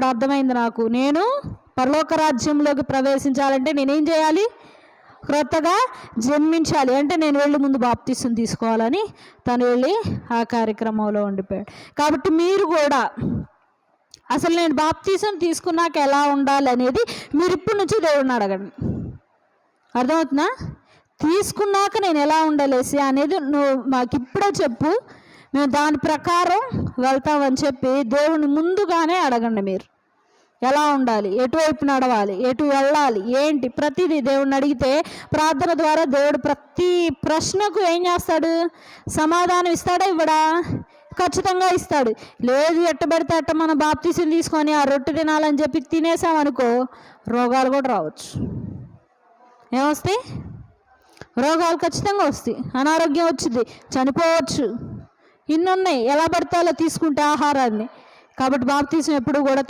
ఇప్పుడు అర్థమైంది నాకు. నేను పరలోక రాజ్యంలోకి ప్రవేశించాలంటే నేనేం చేయాలి? క్రొత్తగా జన్మించాలి. అంటే నేను వెళ్ళి ముందు బాప్తీసం తీసుకోవాలని తను వెళ్ళి ఆ కార్యక్రమంలో ఉండిపోయాడు. కాబట్టి మీరు కూడా అసలు నేను బాప్తీసం తీసుకున్నాక ఎలా ఉండాలి అనేది మీరు ఇప్పటి నుంచి దేవుడిని అడగండి. అర్థమవుతుందా? తీసుకున్నాక నేను ఎలా ఉండాలేసి అనేది నువ్వు మాకు ఇప్పుడే చెప్పు, మేము దాని ప్రకారం వెళ్తామని చెప్పి దేవుని ముందుగానే అడగండి. మీరు ఎలా ఉండాలి, ఎటువైపు నడవాలి, ఎటు వెళ్ళాలి, ఏంటి ప్రతిదీ దేవుడిని అడిగితే ప్రార్థన ద్వారా దేవుడు ప్రతి ప్రశ్నకు ఏం చేస్తాడు? సమాధానం ఇస్తాడా? ఇవ్వడా? ఖచ్చితంగా ఇస్తాడు. లేదు ఎట్టబడితే అట్ట మనం బాప్తీసం తీసుకొని ఆ రొట్టె తినాలని చెప్పి తినేసామనుకో రోగాలు కూడా రావచ్చు. ఏమొస్తాయి? రోగాలు ఖచ్చితంగా వస్తాయి. అనారోగ్యం వచ్చింది, చనిపోవచ్చు. ఇన్ని ఉన్నాయి. ఎలా పడితే అలా తీసుకుంటే ఆహారాన్ని. కాబట్టి బాప్తీసం ఎప్పుడు కూడా